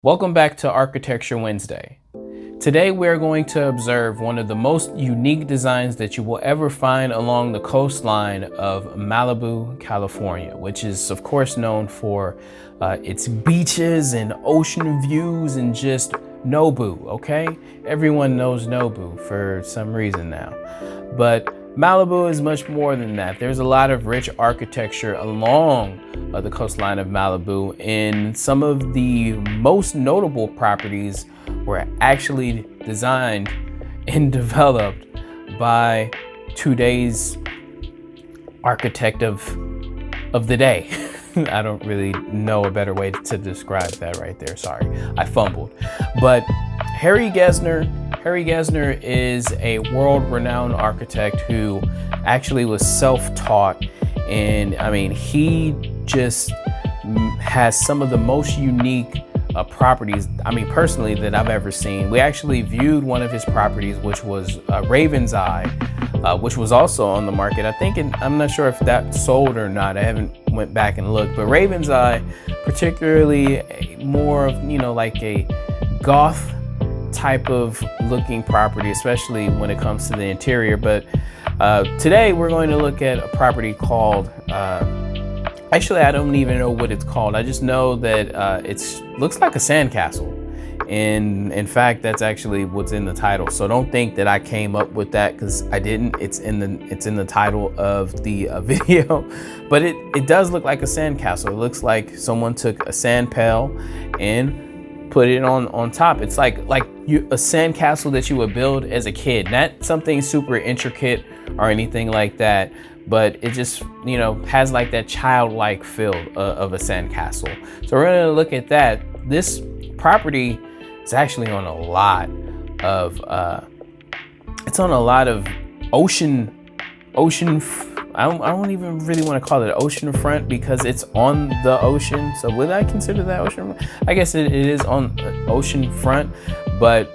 Welcome back to Architecture Wednesday. Today we're going to observe one of the most unique designs that you will ever find along the coastline of Malibu, California, which is of course known for its beaches and ocean views and just Nobu, okay? Everyone knows Nobu for some reason now. But Malibu is much more than that. There's a lot of rich architecture along the coastline of Malibu, and some of the most notable properties were actually designed and developed by today's architect of the day. I don't really know a better way to describe that right there. Sorry, I fumbled. But Harry Gesner is a world-renowned architect who actually was self-taught, and I mean, he just has some of the most unique properties, I mean, personally, that I've ever seen. We actually viewed one of his properties, which was Raven's Eye, which was also on the market. I think, I'm not sure if that sold or not. I haven't went back and looked, but Raven's Eye, particularly more of, you know, like a goth type of looking property, especially when it comes to the interior. But today we're going to look at a property called, actually I don't even know what it's called. I just know that it looks like a sandcastle. And in fact, that's actually what's in the title. So don't think that I came up with that, because I didn't. It's in the title of the video. But it does look like a sandcastle. It looks like someone took a sand pail and put it on top. It's like a sandcastle that you would build as a kid, not something super intricate or anything like that, but it just, you know, has like that childlike feel of a sandcastle. So we're going to look at that. This property is actually on a lot of ocean. I don't even really want to call it ocean front, because it's on the ocean. So would I consider that ocean? I guess it is on ocean front, but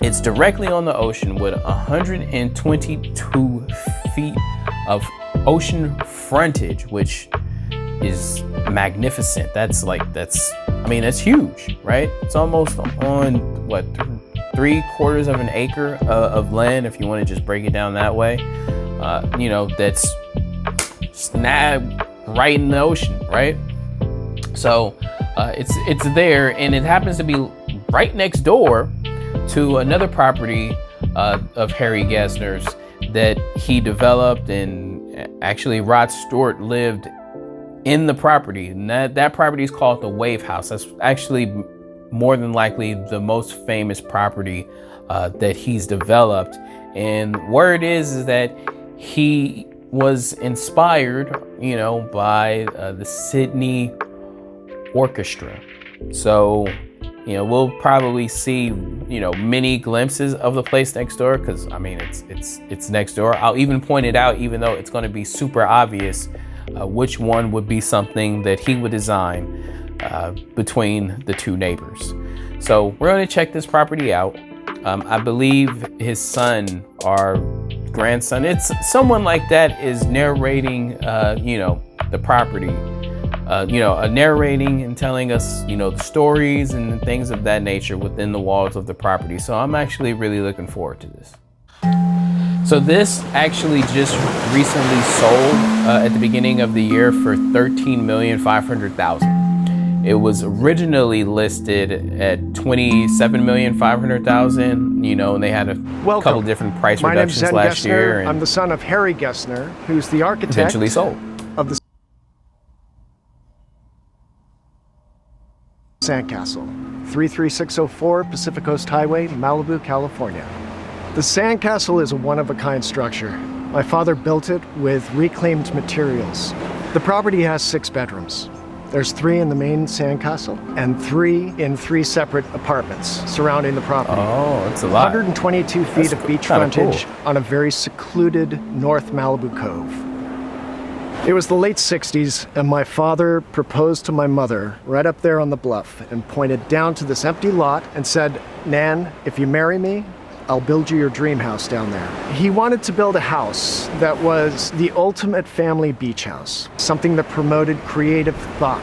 it's directly on the ocean with 122 feet of ocean frontage, which is magnificent. That's huge, right? It's almost on what, 3/4 of an acre of land, if you want to just break it down that way. You know, that's snapped right in the ocean, right? So it's there, and it happens to be right next door to another property of Harry Gesner's that he developed, and actually Rod Stewart lived in the property. And that property is called the Wave House. That's actually more than likely the most famous property that he's developed. And word is that he was inspired, you know, by the Sydney Orchestra. So, you know, we'll probably see, you know, many glimpses of the place next door, because I mean, it's next door. I'll even point it out, even though it's going to be super obvious which one would be something that he would design between the two neighbors. So we're going to check this property out. I believe his son or grandson, it's someone like that, is narrating, you know, the property, you know, narrating and telling us, you know, the stories and things of that nature within the walls of the property. So I'm actually really looking forward to this. So this actually just recently sold at the beginning of the year for $13,500,000. It was originally listed at $27,500,000, you know, and they had a couple different price reductions last year. And I'm the son of Harry Gesner, who's the architect eventually sold of the Sandcastle, 33604 Pacific Coast Highway, Malibu, California. The Sandcastle is a one-of-a-kind structure. My father built it with reclaimed materials. The property has 6 bedrooms. There's 3 in the main sandcastle and 3 in 3 separate apartments surrounding the property. Oh, that's a lot. 122 feet of beach frontage on a very secluded North Malibu Cove. It was the late 60s, and my father proposed to my mother right up there on the bluff and pointed down to this empty lot and said, "Nan, if you marry me, I'll build you your dream house down there." He wanted to build a house that was the ultimate family beach house, something that promoted creative thought,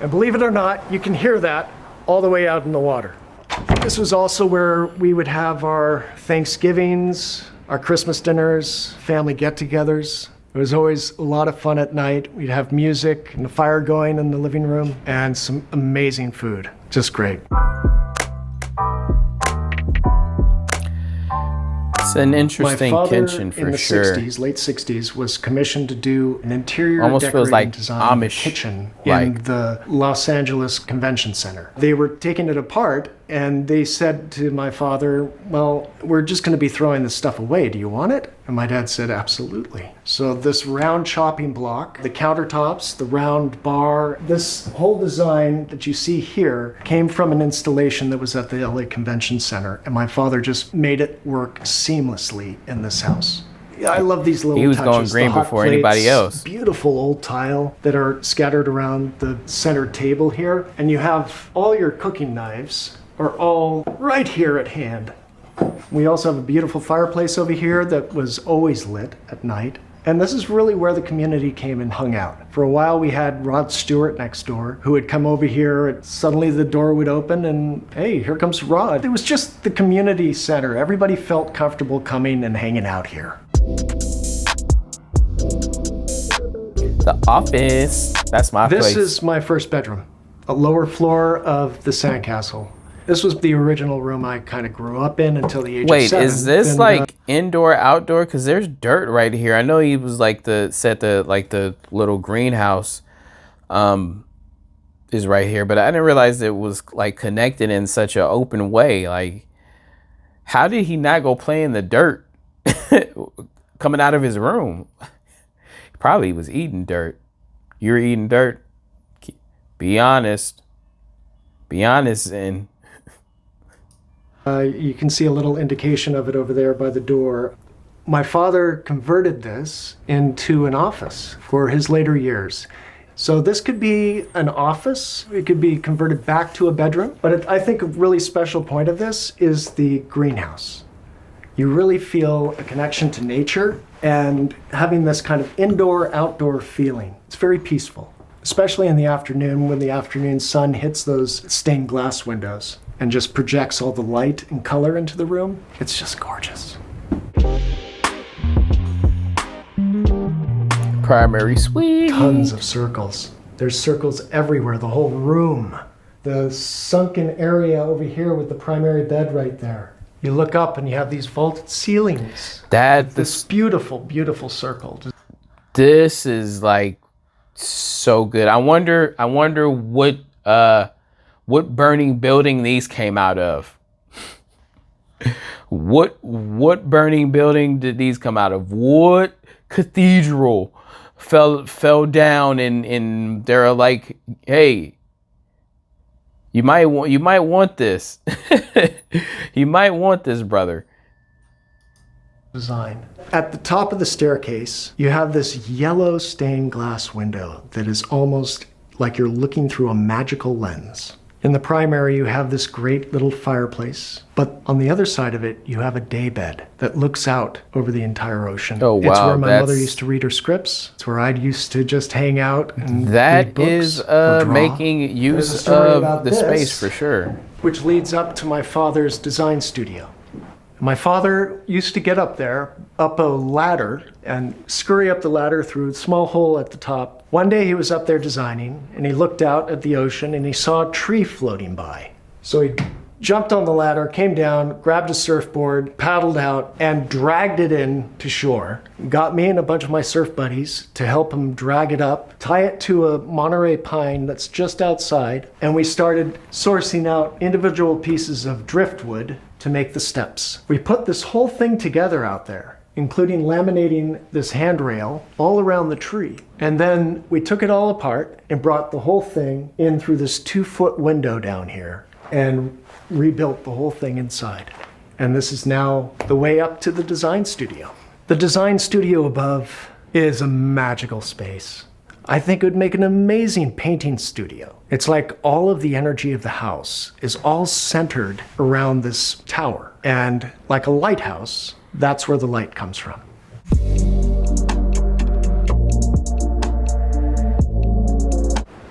And believe it or not, you can hear that all the way out in the water. This was also where we would have our Thanksgivings, our Christmas dinners, family get-togethers. It was always a lot of fun at night. We'd have music and the fire going in the living room and some amazing food. Just great. It's an interesting kitchen for sure. In the 60s, late 60s, was commissioned to do an interior almost decorating feels like design Amish, kitchen like. in the Los Angeles Convention Center. They were taking it apart and they said to my father, well, we're just going to be throwing this stuff away. Do you want it? And my dad said, absolutely. So this round chopping block, the countertops, the round bar, this whole design that you see here came from an installation that was at the LA Convention Center. And my father just made it work seamlessly in this house. Yeah, I love these little touches. He was going green before anybody else. Beautiful old tile that are scattered around the center table here. And you have all your cooking knives are all right here at hand. We also have a beautiful fireplace over here that was always lit at night. And this is really where the community came and hung out. For a while we had Rod Stewart next door who would come over here and suddenly the door would open and hey, here comes Rod. It was just the community center. Everybody felt comfortable coming and hanging out here. The office, that's my place. This is my first bedroom, a lower floor of the Sandcastle. This was the original room I kind of grew up in until the age of 7. Wait, is this like indoor, outdoor? Because there's dirt right here. I know he was like the little greenhouse is right here, but I didn't realize it was like connected in such an open way. Like, how did he not go play in the dirt coming out of his room? Probably was eating dirt. You're eating dirt. Be honest. Be honest, and you can see a little indication of it over there by the door. My father converted this into an office for his later years. So this could be an office. It could be converted back to a bedroom. But I think a really special point of this is the greenhouse. You really feel a connection to nature and having this kind of indoor-outdoor feeling. It's very peaceful, especially in the afternoon when the afternoon sun hits those stained glass windows and just projects all the light and color into the room. It's just gorgeous. Primary suite. Tons of circles. There's circles everywhere, the whole room. The sunken area over here with the primary bed right there. You look up and you have these vaulted ceilings. This beautiful, beautiful circle. This is like so good. I wonder what burning building these came out of. What burning building did these come out of? What cathedral fell down and they're like, hey, you might want this. You might want this, brother. Design. At the top of the staircase, you have this yellow stained glass window that is almost like you're looking through a magical lens. In the primary, you have this great little fireplace, but on the other side of it, you have a daybed that looks out over the entire ocean. Oh, wow. It's where my mother used to read her scripts. It's where I used to just hang out and read books is or draw. making use of the space for sure. Which leads up to my father's design studio. My father used to get up there, up a ladder, and scurry up the ladder through a small hole at the top. One day he was up there designing, and he looked out at the ocean, and he saw a tree floating by. So he jumped on the ladder, came down, grabbed a surfboard, paddled out, and dragged it in to shore. Got me and a bunch of my surf buddies to help him drag it up, tie it to a Monterey pine that's just outside, and we started sourcing out individual pieces of driftwood to make the steps. We put this whole thing together out there, including laminating this handrail all around the tree. And then we took it all apart and brought the whole thing in through this 2-foot window down here and rebuilt the whole thing inside. And this is now the way up to the design studio. The design studio above is a magical space. I think it would make an amazing painting studio. It's like all of the energy of the house is all centered around this tower. And like a lighthouse, that's where the light comes from.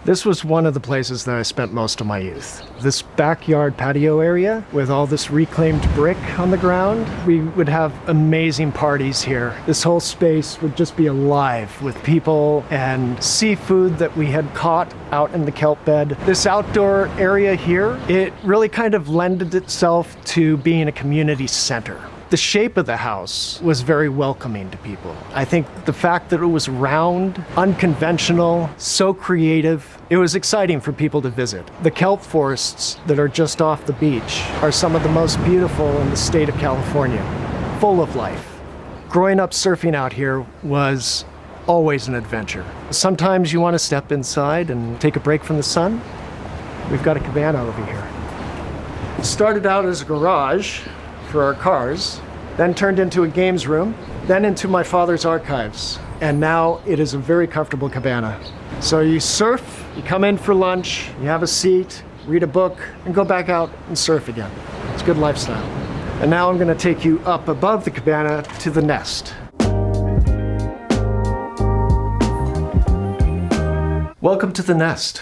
This was one of the places that I spent most of my youth. This backyard patio area with all this reclaimed brick on the ground, we would have amazing parties here. This whole space would just be alive with people and seafood that we had caught out in the kelp bed. This outdoor area here, it really kind of lended itself to being a community center. The shape of the house was very welcoming to people. I think the fact that it was round, unconventional, so creative, it was exciting for people to visit. The kelp forests that are just off the beach are some of the most beautiful in the state of California, full of life. Growing up surfing out here was always an adventure. Sometimes you want to step inside and take a break from the sun. We've got a cabana over here. It started out as a garage for our cars, then turned into a games room, then into my father's archives. And now it is a very comfortable cabana. So you surf, you come in for lunch, you have a seat, read a book, and go back out and surf again. It's a good lifestyle. And now I'm gonna take you up above the cabana to the nest. Welcome to the nest.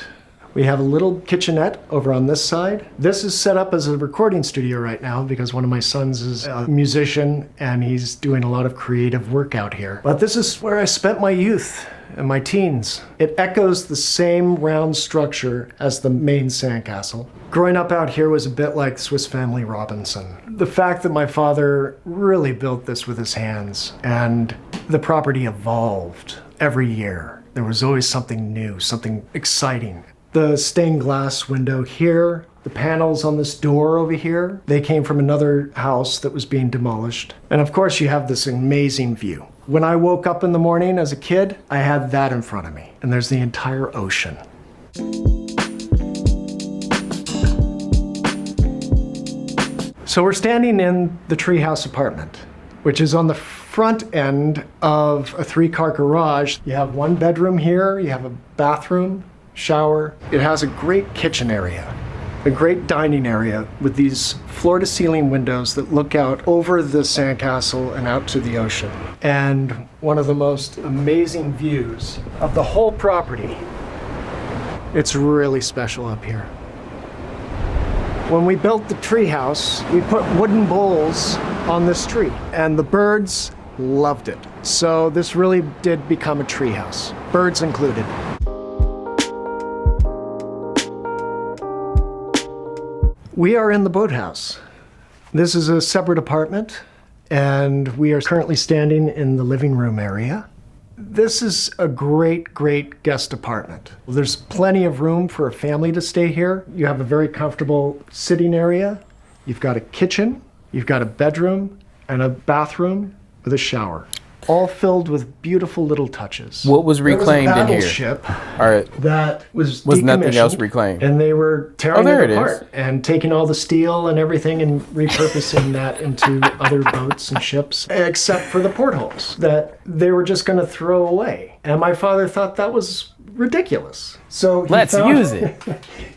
We have a little kitchenette over on this side. This is set up as a recording studio right now because one of my sons is a musician and he's doing a lot of creative work out here. But this is where I spent my youth and my teens. It echoes the same round structure as the main sandcastle. Growing up out here was a bit like Swiss Family Robinson. The fact that my father really built this with his hands and the property evolved every year. There was always something new, something exciting. The stained glass window here, the panels on this door over here, they came from another house that was being demolished. And of course you have this amazing view. When I woke up in the morning as a kid, I had that in front of me. And there's the entire ocean. So we're standing in the treehouse apartment, which is on the front end of a 3-car garage. You have one bedroom here, you have a bathroom, shower. It has a great kitchen area, a great dining area with these floor-to-ceiling windows that look out over the sandcastle and out to the ocean. And one of the most amazing views of the whole property. It's really special up here. When we built the treehouse, we put wooden bowls on this tree, and the birds loved it. So this really did become a treehouse, birds included. We are in the boathouse. This is a separate apartment, and we are currently standing in the living room area. This is a great, great guest apartment. There's plenty of room for a family to stay here. You have a very comfortable sitting area. You've got a kitchen, you've got a bedroom, and a bathroom with a shower. All filled with beautiful little touches. What was reclaimed in here? Ship All right. that was nothing else decommissioned, reclaimed? and they were tearing it it is. apart and taking all the steel and everything and repurposing that into other boats and ships, except for the portholes that they were just going to throw away. And my father thought that was ridiculous. So Let's use it.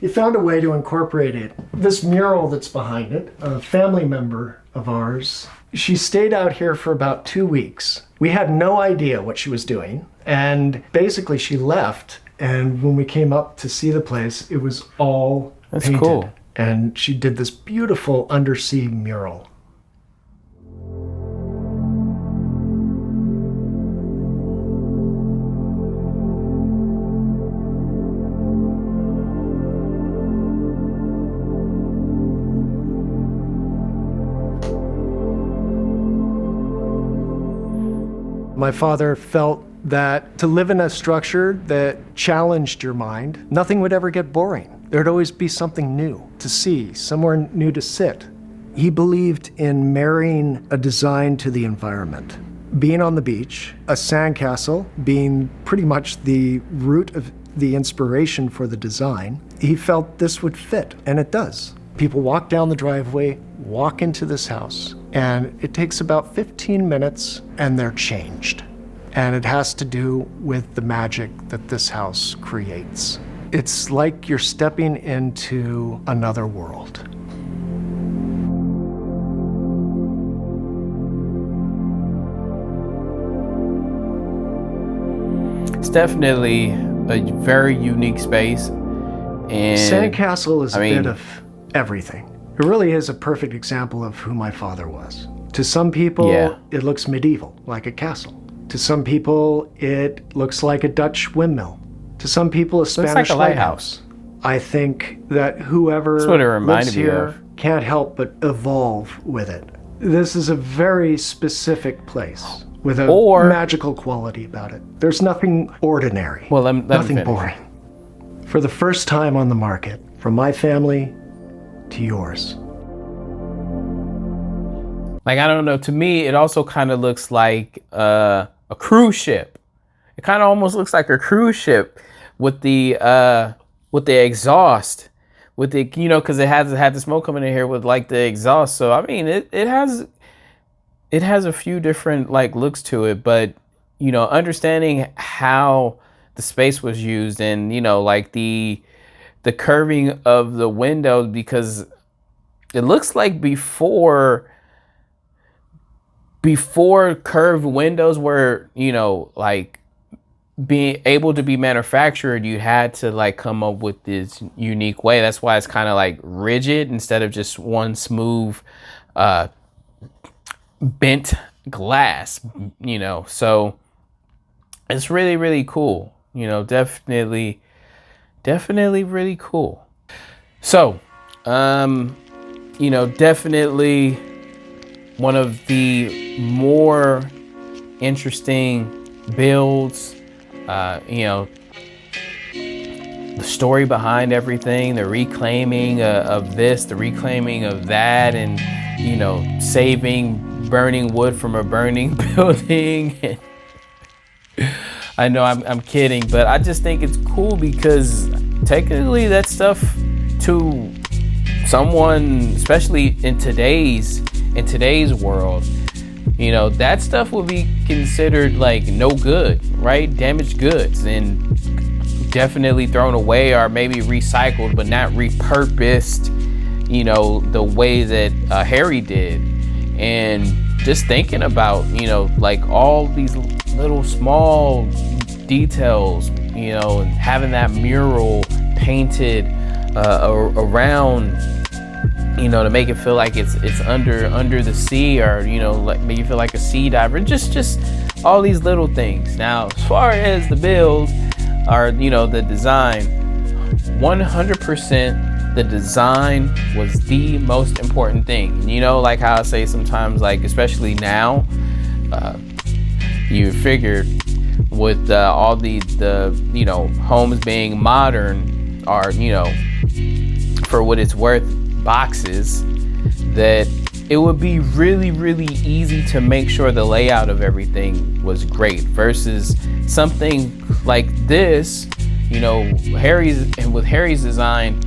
He found a way to incorporate it. This mural that's behind it, a family member of ours, she stayed out here for about 2 weeks. We had no idea what she was doing, and basically she left, and when we came up to see the place, it was all painted. Cool. And she did this beautiful undersea mural. My father felt that to live in a structure that challenged your mind, nothing would ever get boring. There'd always be something new to see, somewhere new to sit. He believed in marrying a design to the environment. Being on the beach, a sandcastle being pretty much the root of the inspiration for the design, he felt this would fit, and it does. People walk down the driveway, walk into this house, and it takes about 15 minutes and they're changed. And it has to do with the magic that this house creates. It's like you're stepping into another world. It's definitely a very unique space. And Sandcastle is a bit of everything. It really is a perfect example of who my father was. To some people, it looks medieval, like a castle. To some people, it looks like a Dutch windmill. To some people, a Spanish lighthouse. I think that whoever lives here can't help but evolve with it. This is a very specific place with a magical quality about it. There's nothing ordinary, nothing boring. For the first time on the market, from my family to yours. Like, I don't know, to me, it also kind of looks like a cruise ship. It kind of almost looks like a cruise ship with the exhaust, with the, you know, because it has had the smoke coming in here with like the exhaust. So I mean, it has a few different like looks to it, but you know, understanding how the space was used and, you know, like the curving of the windows, because it looks like before curved windows were, you know, like being able to be manufactured, you had to like come up with this unique way. That's why it's kind of like rigid instead of just one smooth bent glass, you know. So it's really, really cool, you know. Definitely really cool. So you know, definitely one of the more interesting builds. You know, the story behind everything, the reclaiming of this, the reclaiming of that, and, you know, saving burning wood from a burning building. I know I'm kidding, but I just think it's cool because technically that stuff to someone, especially in today's world, you know, that stuff would be considered like no good, right? Damaged goods, and definitely thrown away or maybe recycled, but not repurposed, you know, the way that Harry did. And just thinking about, you know, like all these little small details, you know, and having that mural painted around, you know, to make it feel like it's under the sea, or, you know, like make you feel like a sea diver. Just all these little things. Now, as far as the build, or, you know, the design, 100% the design was the most important thing. And, you know, like how I say sometimes, like especially now, you figure with all the you know, homes being modern, or, you know, for what it's worth, boxes, that it would be really, really easy to make sure the layout of everything was great, versus something like this, you know, with Harry's design,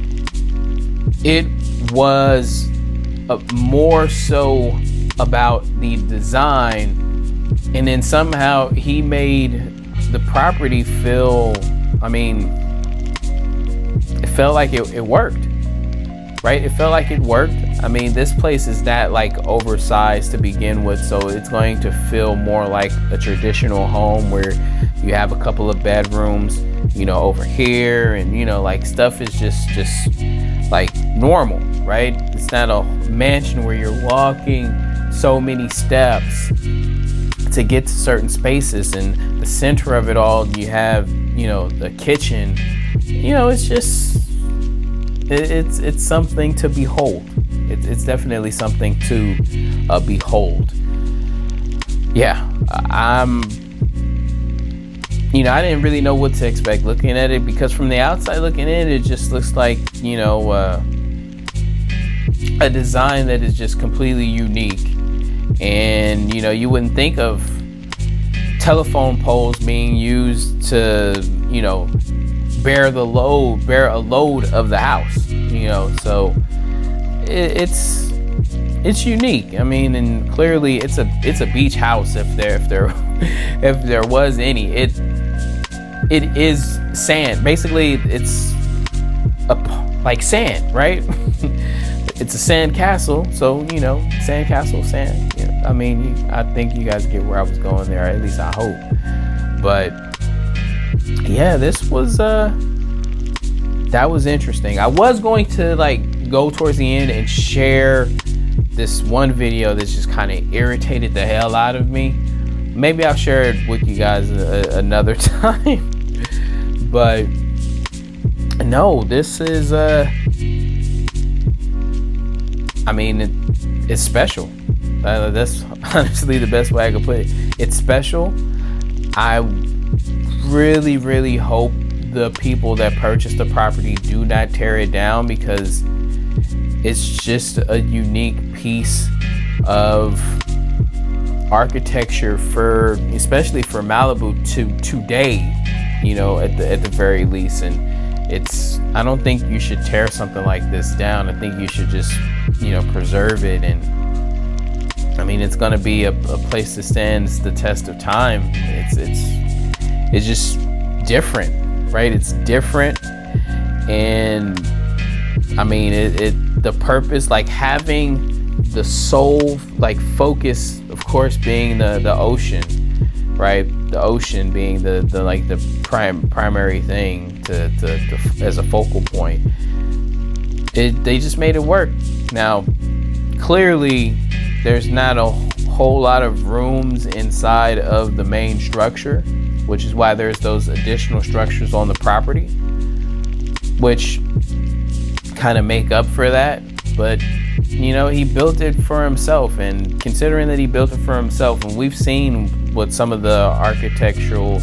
it was more so about the design, and then somehow he made the property feel, I mean, it felt like it worked. Right? It felt like it worked. I mean, this place is not like oversized to begin with, so it's going to feel more like a traditional home where you have a couple of bedrooms, you know, over here, and, you know, like stuff is just like normal, right? It's not a mansion where you're walking so many steps to get to certain spaces, and the center of it all, you have, you know, the kitchen. You know, it's just, it's something to behold. It's definitely something to behold. Yeah, you know, I didn't really know what to expect looking at it, because from the outside looking in, it just looks like, you know, a design that is just completely unique. And, you know, you wouldn't think of telephone poles being used to, you know, bear a load of the house, you know. So it's unique. I mean, and clearly it's a beach house if there was any. It is sand. Basically, it's like sand, right? It's a sand castle, so, you know, sand castle, sand. Yeah, I mean, I think you guys get where I was going there. At least I hope. But yeah, this was that was interesting. I was going to like go towards the end and share this one video that's just kind of irritated the hell out of me. Maybe I'll share it with you guys another time. But no, this is I mean, it's special. That's honestly the best way I could put it. It's special. I really, really hope the people that purchase the property do not tear it down, because it's just a unique piece of architecture for, especially for Malibu today, you know, at the very least. And I don't think you should tear something like this down. I think you should just, you know, preserve it. And I mean, it's gonna be a place that stands the test of time. It's just different, right? It's different. And I mean, the purpose, like having the sole like focus, of course, being the ocean, right? The ocean being the like the primary thing to as a focal point. They just made it work. Now, clearly, there's not a whole lot of rooms inside of the main structure, which is why there's those additional structures on the property, which kind of make up for that. But you know, he built it for himself, and considering that he built it for himself, and we've seen what some of the architectural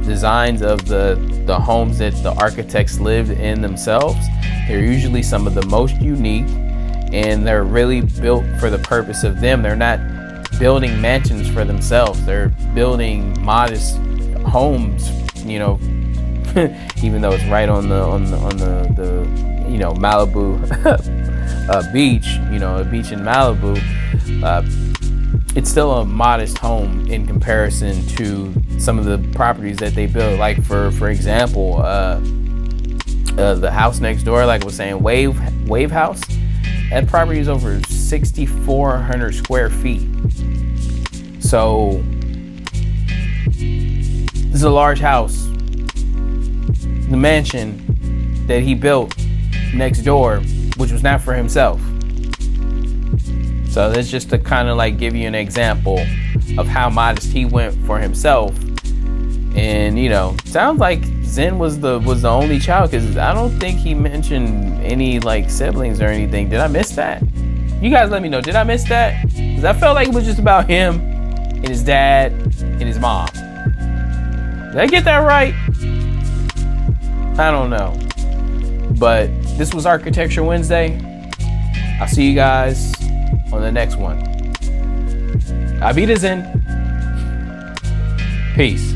designs of the homes that the architects lived in themselves, they're usually some of the most unique, and they're really built for the purpose of them. They're not building mansions for themselves. They're building modest homes, you know, even though it's right on the you know, Malibu beach, you know, a beach in Malibu. It's still a modest home in comparison to some of the properties that they build. Like for example, the house next door, like I was saying, Wave House. That property is over 6,400 square feet. So this is a large house. The mansion that he built next door, which was not for himself. So that's just to kind of like give you an example of how modest he went for himself. And you know, sounds like Zen was the only child, because I don't think he mentioned any like siblings or anything. Did I miss that? You guys let me know. Did I miss that? Because I felt like it was just about him and his dad and his mom. Did I get that right? I don't know. But this was Architecture Wednesday. I'll see you guys on the next one. Auf Wiedersehen. Peace.